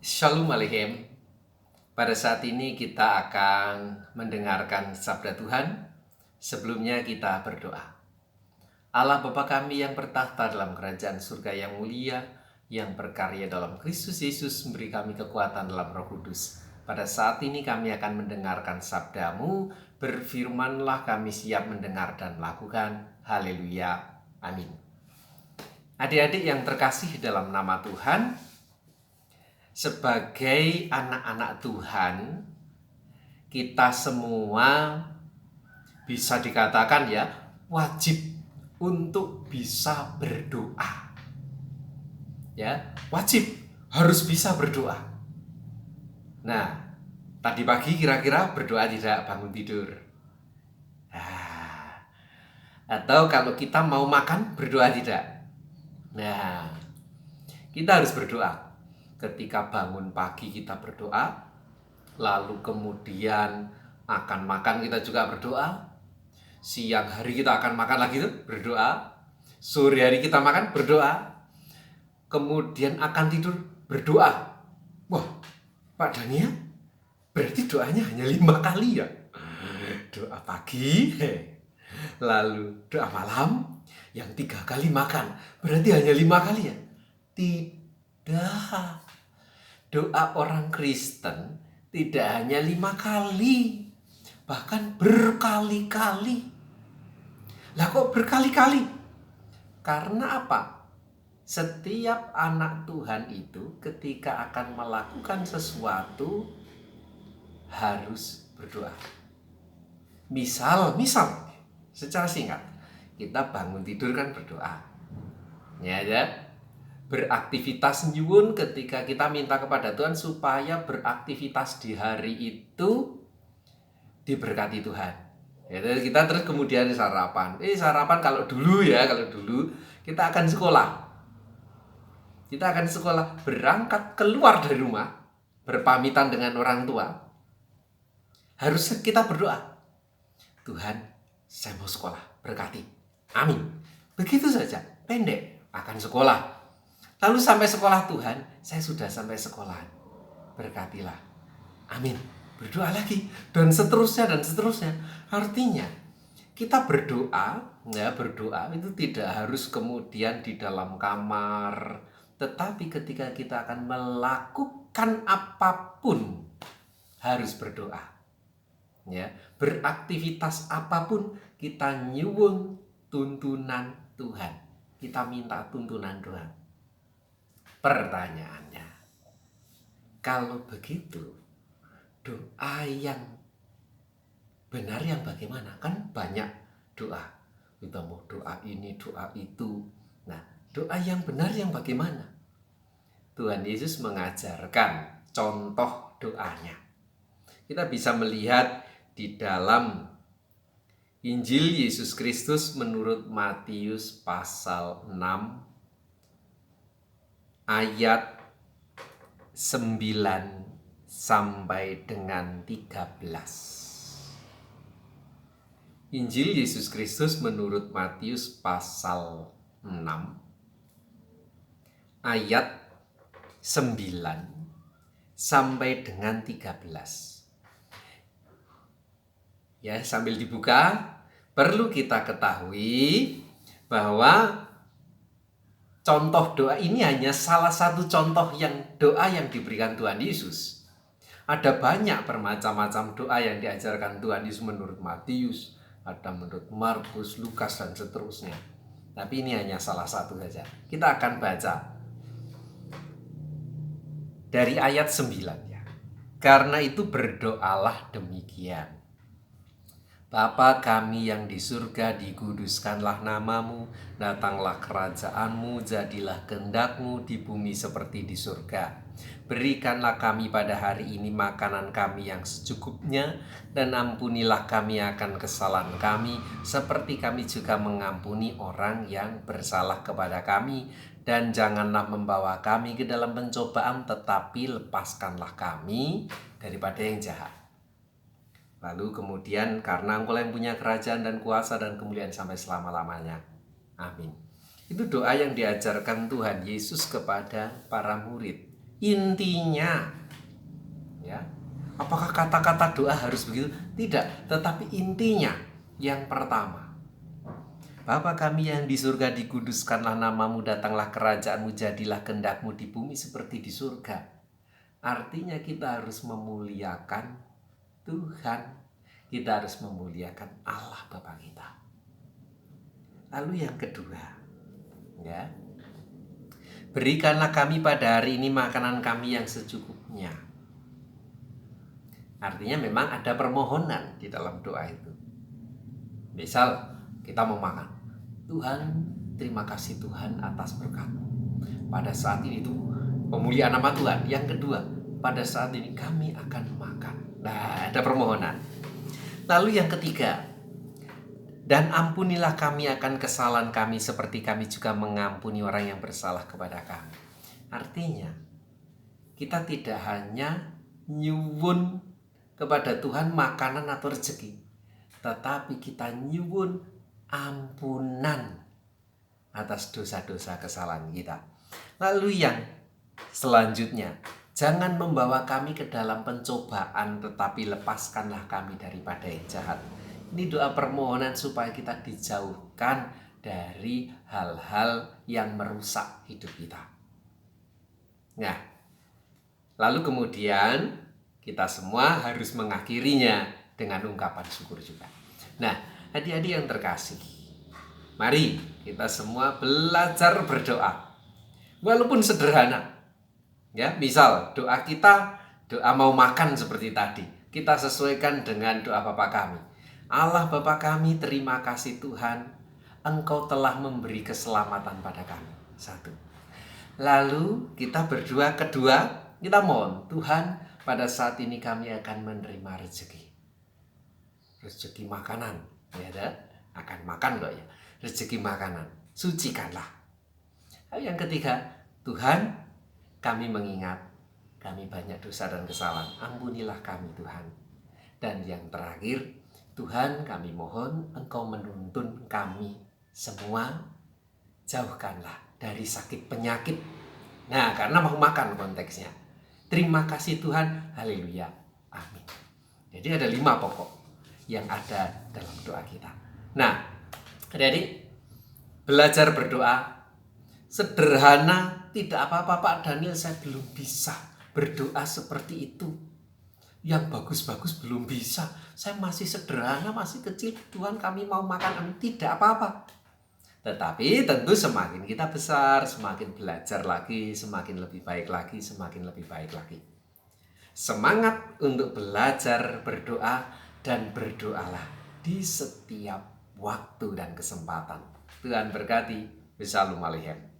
Shalom Aleichem. Pada saat ini kita akan mendengarkan sabda Tuhan. Sebelumnya kita berdoa. Allah Bapa kami yang bertahta dalam kerajaan surga yang mulia, yang berkarya dalam Kristus Yesus, memberi kami kekuatan dalam Roh Kudus. Pada saat ini kami akan mendengarkan sabda-Mu. Berfirmanlah, kami siap mendengar dan melakukan. Haleluya. Amin. Adik-adik yang terkasih dalam nama Tuhan, sebagai anak-anak Tuhan, kita semua bisa dikatakan wajib untuk bisa berdoa. Wajib harus bisa berdoa. Nah, tadi pagi kira-kira berdoa tidak bangun tidur? Atau kalau kita mau makan berdoa tidak? Nah, kita harus berdoa. Ketika bangun pagi kita berdoa, lalu kemudian akan makan kita juga berdoa, siang hari kita akan makan lagi berdoa, sore hari kita makan berdoa, kemudian akan tidur berdoa. Wah, Pak Daniel, berarti doanya hanya 5 kali ya? Doa pagi, lalu doa malam, yang 3 kali makan, berarti hanya 5 kali ya? Tidak. Doa orang Kristen tidak hanya 5 kali, bahkan berkali-kali. Lah kok berkali-kali? Karena apa? Setiap anak Tuhan itu ketika akan melakukan sesuatu harus berdoa. Misal, secara singkat, kita bangun tidur kan berdoa. Beraktivitas nyuwun ketika kita minta kepada Tuhan supaya beraktivitas di hari itu diberkati Tuhan. Kita terus kemudian sarapan. Sarapan kalau dulu kita akan sekolah. Kita akan sekolah, berangkat keluar dari rumah, berpamitan dengan orang tua. Harus kita berdoa. Tuhan, saya mau sekolah, berkati. Amin. Begitu saja, pendek, akan sekolah. Lalu sampai sekolah, Tuhan, saya sudah sampai sekolah, berkatilah. Amin. Berdoa lagi, dan seterusnya. Artinya, kita berdoa itu tidak harus kemudian di dalam kamar, tetapi ketika kita akan melakukan apapun, harus berdoa. Beraktivitas apapun, kita nyuwun tuntunan Tuhan. Kita minta tuntunan Tuhan. Pertanyaannya, kalau begitu, doa yang benar yang bagaimana? Kan banyak doa. Kita mau doa ini, doa itu. Nah, doa yang benar yang bagaimana? Tuhan Yesus mengajarkan contoh doanya. Kita bisa melihat di dalam Injil Yesus Kristus menurut Matius pasal 6 ayat 9 sampai dengan 13. Injil Yesus Kristus menurut Matius pasal 6 ayat 9 sampai dengan 13. Sambil dibuka, perlu kita ketahui bahwa contoh doa ini hanya salah satu contoh doa yang diberikan Tuhan Yesus. Ada banyak bermacam-macam doa yang diajarkan Tuhan Yesus menurut Matius, ada menurut Markus, Lukas, dan seterusnya. Tapi ini hanya salah satu saja. Kita akan baca dari ayat 9 ya. Karena itu berdoalah demikian. Bapa kami yang di surga, dikuduskanlah namamu, datanglah kerajaanmu, jadilah kehendak-Mu di bumi seperti di surga. Berikanlah kami pada hari ini makanan kami yang secukupnya, dan ampunilah kami akan kesalahan kami, seperti kami juga mengampuni orang yang bersalah kepada kami. Dan janganlah membawa kami ke dalam pencobaan, tetapi lepaskanlah kami daripada yang jahat. Lalu kemudian, karena Engkau yang punya kerajaan dan kuasa dan kemuliaan sampai selama-lamanya. Amin. Itu doa yang diajarkan Tuhan Yesus kepada para murid. intinya. Ya. Apakah kata-kata doa harus begitu? Tidak, tetapi intinya yang pertama. Bapa kami yang di surga, dikuduskanlah namamu, datanglah kerajaanmu, jadilah kehendakmu di bumi seperti di surga. Artinya kita harus memuliakan Tuhan. Kita harus memuliakan Allah Bapa kita. Lalu yang kedua, ya, berikanlah kami pada hari ini makanan kami yang secukupnya. Artinya memang ada permohonan di dalam doa itu. Misal kita mau makan, Tuhan, terima kasih Tuhan atas berkat-Mu. Pada saat ini itu pemuliaan nama Tuhan. Yang kedua, pada saat ini kami akan makan. Nah, ada permohonan. Lalu yang ketiga, dan ampunilah kami akan kesalahan kami seperti kami juga mengampuni orang yang bersalah kepada kami. Artinya, kita tidak hanya nyuwun kepada Tuhan makanan atau rezeki, tetapi kita nyuwun ampunan atas dosa-dosa kesalahan kita. Lalu yang selanjutnya, jangan membawa kami ke dalam pencobaan, tetapi lepaskanlah kami daripada yang jahat. Ini doa permohonan supaya kita dijauhkan dari hal-hal yang merusak hidup kita. Nah, lalu kemudian kita semua harus mengakhirinya dengan ungkapan syukur juga. Nah, adik-adik yang terkasih, mari kita semua belajar berdoa. Walaupun sederhana. Ya, misal doa kita, doa mau makan seperti tadi, kita sesuaikan dengan doa Bapa kami. Allah Bapa kami, terima kasih Tuhan, Engkau telah memberi keselamatan pada kami. Satu. Lalu kita berdoa kedua, kita mohon Tuhan, pada saat ini kami akan menerima rezeki makanan, ya, akan makan kok ya, rezeki makanan, sucikanlah. Lalu yang ketiga, Tuhan, kami mengingat kami banyak dosa dan kesalahan, ampunilah kami Tuhan. Dan yang terakhir, Tuhan, kami mohon Engkau menuntun kami semua, jauhkanlah dari sakit penyakit. Nah, karena mau makan konteksnya. Terima kasih Tuhan, haleluya, amin. Jadi ada 5 pokok yang ada dalam doa kita. Nah, adik-adik, belajar berdoa sederhana, tidak apa-apa Pak Daniel, saya belum bisa berdoa seperti itu. Yang bagus-bagus belum bisa, saya masih sederhana, masih kecil, Tuhan kami mau makan, amin. Tidak apa-apa. Tetapi tentu semakin kita besar, semakin belajar lagi, semakin lebih baik lagi, semakin lebih baik lagi. Semangat untuk belajar berdoa, dan berdoalah di setiap waktu dan kesempatan. Tuhan berkati. Shalom Aleichem.